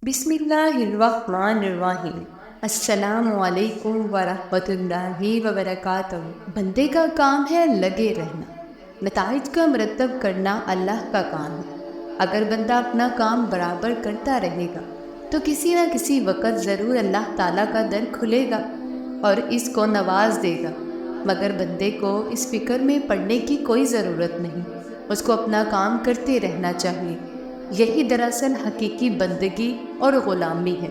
بسم اللہ الرحمن الرحیم۔ السلام علیکم ورحمۃ اللہ وبرکاتہ۔ بندے کا کام ہے لگے رہنا، نتائج کا مرتب کرنا اللہ کا کام ہے۔ اگر بندہ اپنا کام برابر کرتا رہے گا تو کسی نہ کسی وقت ضرور اللہ تعالیٰ کا در کھلے گا اور اس کو نواز دے گا، مگر بندے کو اس فکر میں پڑنے کی کوئی ضرورت نہیں، اس کو اپنا کام کرتے رہنا چاہیے۔ یہی دراصل حقیقی بندگی اور غلامی ہے۔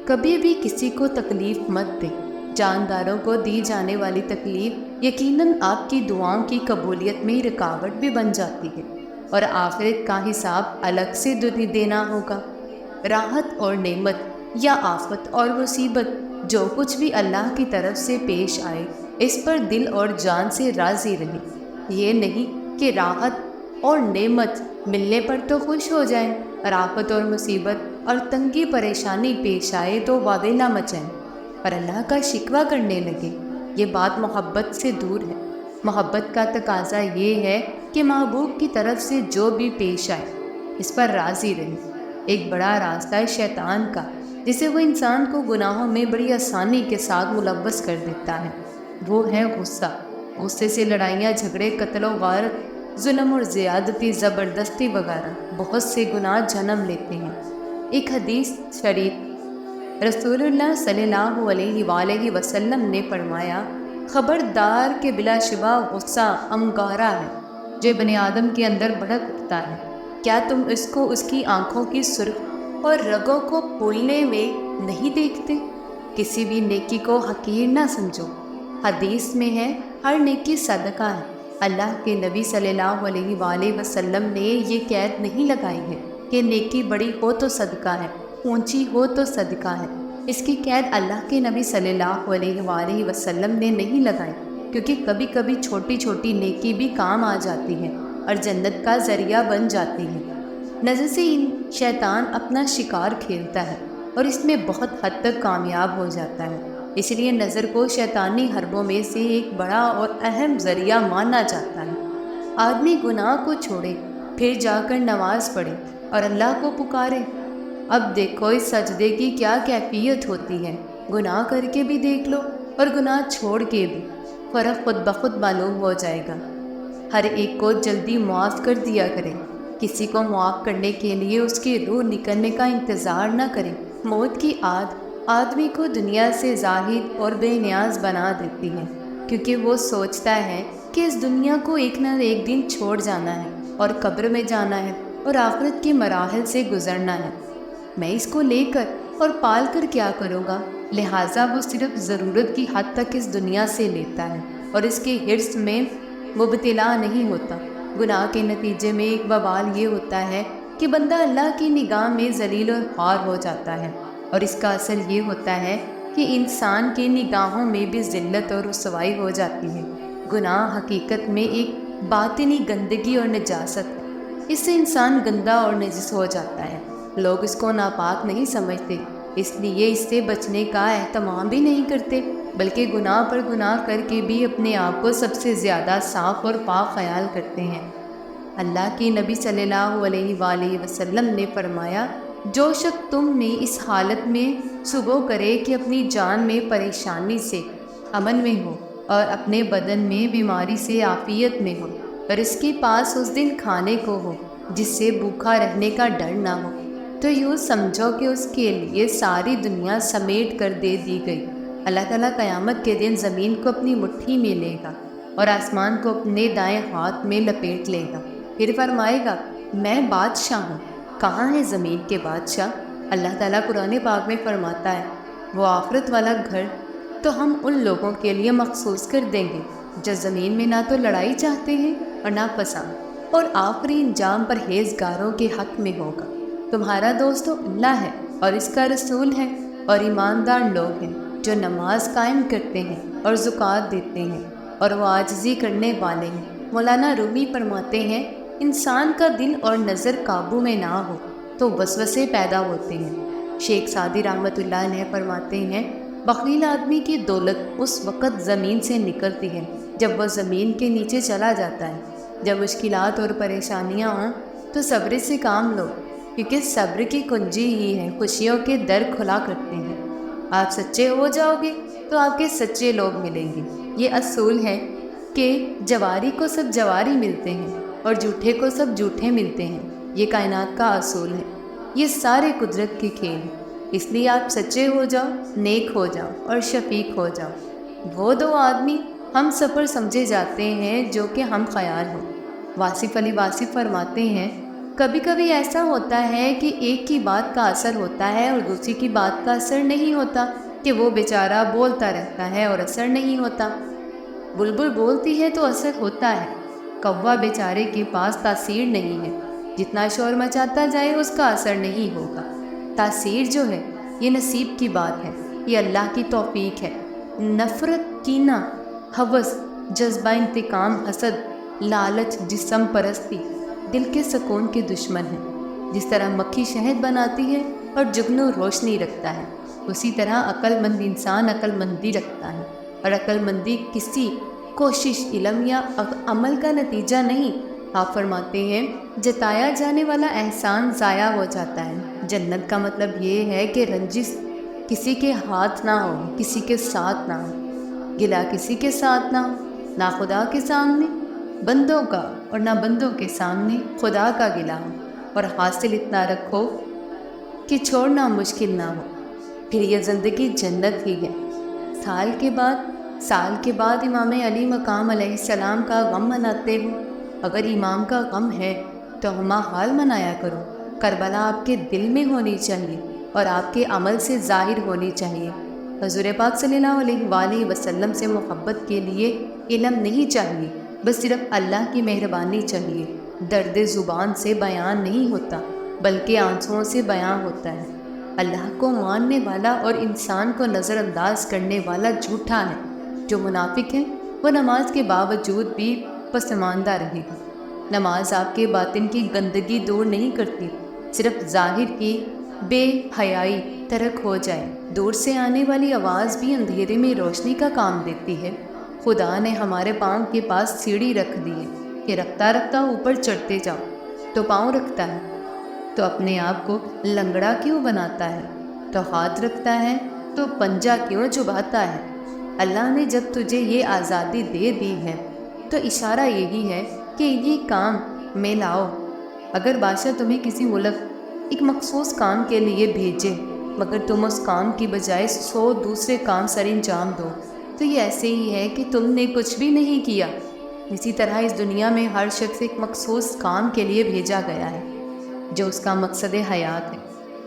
کبھی بھی کسی کو تکلیف مت دیں۔ جانداروں کو دی جانے والی تکلیف یقیناً آپ کی دعاؤں کی قبولیت میں رکاوٹ بھی بن جاتی ہے، اور آخرت کا حساب الگ سے دینا ہوگا۔ راحت اور نعمت یا آفت اور مصیبت جو کچھ بھی اللہ کی طرف سے پیش آئے، اس پر دل اور جان سے راضی رہیں۔ یہ نہیں کہ راحت اور نعمت ملنے پر تو خوش ہو جائیں، اور آفت اور مصیبت اور تنگی پریشانی پیش آئے تو واویلا مچائیں اور اللہ کا شکوہ کرنے لگے۔ یہ بات محبت سے دور ہے۔ محبت کا تقاضا یہ ہے کہ محبوب کی طرف سے جو بھی پیش آئے اس پر راضی رہیں۔ ایک بڑا راستہ ہے شیطان کا، جسے وہ انسان کو گناہوں میں بڑی آسانی کے ساتھ ملوث کر دیتا ہے۔ وہ ہے غصہ۔ غصے سے لڑائیاں، جھگڑے، قتل و غارت، ظلم اور زیادتی، زبردستی وغیرہ بہت سے گناہ جنم لیتے ہیں۔ ایک حدیث شریف رسول اللہ صلی اللہ علیہ وآلہ وسلم نے فرمایا، خبردار کہ بلا شبہ غصہ انگارہ ہے جو بنی آدم کے اندر بھڑک اٹھتا ہے۔ کیا تم اس کو اس کی آنکھوں کی سرخ اور رگوں کو پھولنے میں نہیں دیکھتے؟ کسی بھی نیکی کو حقیر نہ سمجھو۔ حدیث میں ہے، ہر نیکی صدقہ ہے۔ اللہ کے نبی صلی اللہ علیہ وآلہ وسلم نے یہ قید نہیں لگائی ہے کہ نیکی بڑی ہو تو صدقہ ہے، اونچی ہو تو صدقہ ہے۔ اس کی قید اللہ کے نبی صلی اللہ علیہ وآلہ وسلم نے نہیں لگائی، کیونکہ کبھی کبھی چھوٹی چھوٹی نیکی بھی کام آ جاتی ہے اور جنت کا ذریعہ بن جاتی ہے۔ نظر سے شیطان اپنا شکار کھیلتا ہے اور اس میں بہت حد تک کامیاب ہو جاتا ہے۔ اس لیے نظر کو شیطانی حربوں میں سے ایک بڑا اور اہم ذریعہ مانا جاتا ہے۔ آدمی گناہ کو چھوڑے، پھر جا کر نماز پڑھے اور اللہ کو پکارے۔ اب دیکھو اس سجدے کی کیا کیفیت ہوتی ہے۔ گناہ کر کے بھی دیکھ لو اور گناہ چھوڑ کے بھی، فرق خود بخود معلوم ہو جائے گا۔ ہر ایک کو جلدی معاف کر دیا کرے۔ کسی کو معاف کرنے کے لیے اس کی روح نکلنے کا انتظار نہ کرے۔ موت کی آدمی کو دنیا سے زاہد اور بے نیاز بنا دیتی ہے، کیونکہ وہ سوچتا ہے کہ اس دنیا کو ایک نہ ایک دن چھوڑ جانا ہے اور قبر میں جانا ہے اور آخرت کے مراحل سے گزرنا ہے۔ میں اس کو لے کر اور پال کر کیا کروں گا؟ لہٰذا وہ صرف ضرورت کی حد تک اس دنیا سے لیتا ہے اور اس کے حرص میں مبتلا نہیں ہوتا۔ گناہ کے نتیجے میں ایک وبال یہ ہوتا ہے کہ بندہ اللہ کی نگاہ میں ذلیل اور خوار ہو جاتا ہے، اور اس کا اثر یہ ہوتا ہے کہ انسان کی نگاہوں میں بھی ذلت اور رسوائی ہو جاتی ہے۔ گناہ حقیقت میں ایک باطنی گندگی اور نجاست ہے۔ اس سے انسان گندا اور نجس ہو جاتا ہے۔ لوگ اس کو ناپاک نہیں سمجھتے، اس لیے اس سے بچنے کا اہتمام بھی نہیں کرتے، بلکہ گناہ پر گناہ کر کے بھی اپنے آپ کو سب سے زیادہ صاف اور پاک خیال کرتے ہیں۔ اللہ کے نبی صلی اللہ علیہ وآلہ وسلم نے فرمایا، جو شخص تم میں اس حالت میں صبح کرے کہ اپنی جان میں پریشانی سے امن میں ہو اور اپنے بدن میں بیماری سے عافیت میں ہو، اور اس کے پاس اس دن کھانے کو ہو جس سے بھوکا رہنے کا ڈر نہ ہو، تو یوں سمجھو کہ اس کے لیے ساری دنیا سمیٹ کر دے دی گئی۔ اللہ تعالیٰ قیامت کے دن زمین کو اپنی مٹھی میں لے گا اور آسمان کو اپنے دائیں ہاتھ میں لپیٹ لے گا، پھر فرمائے گا، میں بادشاہ ہوں۔ کہاں ہے زمین کے بادشاہ؟ اللہ تعالیٰ قرآن پاک میں فرماتا ہے، وہ آخرت والا گھر تو ہم ان لوگوں کے لیے مخصوص کر دیں گے جو زمین میں نہ تو لڑائی چاہتے ہیں اور نہ فساد، اور آخری انجام پرہیزگاروں کے حق میں ہوگا۔ تمہارا دوست تو اللہ ہے اور اس کا رسول ہے، اور ایماندار لوگ ہیں جو نماز قائم کرتے ہیں اور زکوٰۃ دیتے ہیں اور وہ عاجزی کرنے والے ہیں۔ مولانا رومی فرماتے ہیں، انسان کا دل اور نظر قابو میں نہ ہو تو وسوسے پیدا ہوتے ہیں۔ شیخ سعدی رحمۃ اللہ علیہ فرماتے ہیں، بخیل آدمی کی دولت اس وقت زمین سے نکلتی ہے جب وہ زمین کے نیچے چلا جاتا ہے۔ جب مشکلات اور پریشانیاں ہوں تو صبر سے کام لو، کیونکہ صبر کی کنجی ہی ہے خوشیوں کے در کھلا کرتے ہیں۔ آپ سچے ہو جاؤ گے تو آپ کے سچے لوگ ملیں گے۔ یہ اصول ہے کہ جواری کو سب جواری ملتے ہیں اور جھوٹے کو سب جھوٹے ملتے ہیں۔ یہ کائنات کا اصول ہے، یہ سارے قدرت کے کھیل ہیں۔ اس لیے آپ سچے ہو جاؤ، نیک ہو جاؤ اور شفیق ہو جاؤ۔ وہ دو آدمی ہم سفر سمجھے جاتے ہیں جو کہ ہم خیال ہوں۔ واصف علی واصف فرماتے ہیں، کبھی کبھی ایسا ہوتا ہے کہ ایک کی بات کا اثر ہوتا ہے اور دوسری کی بات کا اثر نہیں ہوتا، کہ وہ بیچارہ بولتا رہتا ہے اور اثر نہیں ہوتا۔ بلبل بولتی ہے تو اثر ہوتا ہے، کوا بیچارے کے پاس تاثیر نہیں ہے، جتنا شور مچاتا جائے اس کا اثر نہیں ہوگا۔ تاثیر جو ہے یہ نصیب کی بات ہے، یہ اللہ کی توفیق ہے۔ نفرت، کینہ، ہوس، جذبہ انتقام، حسد، لالچ، جسم پرستی دل کے سکون کے دشمن ہیں۔ جس طرح مکھی شہد بناتی ہے اور جگنو روشنی رکھتا ہے، اسی طرح عقل مند انسان عقل مندی رکھتا ہے، اور عقل مندی کسی کوشش، علم یا عمل کا نتیجہ نہیں۔ آپ فرماتے ہیں، جتایا جانے والا احسان ضائع ہو جاتا ہے۔ جنت کا مطلب یہ ہے کہ رنجش کسی کے ہاتھ نہ ہو، کسی کے ساتھ نہ ہو، گلہ کسی کے ساتھ نہ ہو، نہ خدا کے سامنے بندوں کا اور نہ بندوں کے سامنے خدا کا گلہ ہو، اور حاصل اتنا رکھو کہ چھوڑنا مشکل نہ ہو، پھر یہ زندگی جنت ہی ہے۔ سال کے بعد امام علی مقام علیہ السلام کا غم مناتے ہو۔ اگر امام کا غم ہے تو ہما حال منایا کرو۔ کربلا آپ کے دل میں ہونی چاہیے اور آپ کے عمل سے ظاہر ہونی چاہیے۔ حضور پاک صلی اللہ علیہ وآلہ وسلم سے محبت کے لیے علم نہیں چاہیے، بس صرف اللہ کی مہربانی چاہیے۔ درد زبان سے بیان نہیں ہوتا بلکہ آنسوؤں سے بیان ہوتا ہے۔ اللہ کو ماننے والا اور انسان کو نظر انداز کرنے والا جھوٹا ہے۔ جو منافق ہے وہ نماز کے باوجود بھی پسماندہ رہے گا۔ نماز آپ کے باطن کی گندگی دور نہیں کرتی، صرف ظاہر کی بے حیائی ترک ہو جائے۔ دور سے آنے والی آواز بھی اندھیرے میں روشنی کا کام دیتی ہے۔ خدا نے ہمارے پاؤں کے پاس سیڑھی رکھ دی ہے کہ رفتہ رفتہ اوپر چڑھتے جاؤ، تو پاؤں رکھتا ہے تو اپنے آپ کو لنگڑا کیوں بناتا ہے؟ تو ہاتھ رکھتا ہے تو پنجہ کیوں چباتا ہے؟ اللہ نے جب تجھے یہ آزادی دے دی ہے تو اشارہ یہی ہے کہ یہ کام میں لاؤ۔ اگر بادشاہ تمہیں کسی ملک ایک مخصوص کام کے لیے بھیجے مگر تم اس کام کی بجائے 100 دوسرے کام سر انجام دو، تو یہ ایسے ہی ہے کہ تم نے کچھ بھی نہیں کیا۔ اسی طرح اس دنیا میں ہر شخص ایک مخصوص کام کے لیے بھیجا گیا ہے جو اس کا مقصد حیات ہے۔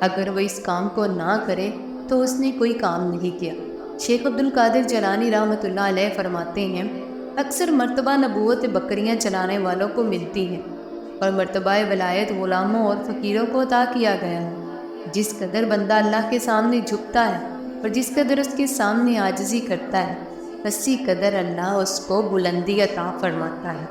اگر وہ اس کام کو نہ کرے تو اس نے کوئی کام نہیں کیا۔ شیخ عبد القادر جیلانی رحمۃ اللہ علیہ فرماتے ہیں، اکثر مرتبہ نبوت بکریاں چلانے والوں کو ملتی ہے اور مرتبہ ولایت غلاموں اور فقیروں کو عطا کیا گیا ہے۔ جس قدر بندہ اللہ کے سامنے جھکتا ہے اور جس قدر اس کے سامنے عاجزی کرتا ہے، اسی قدر اللہ اس کو بلندی عطا فرماتا ہے۔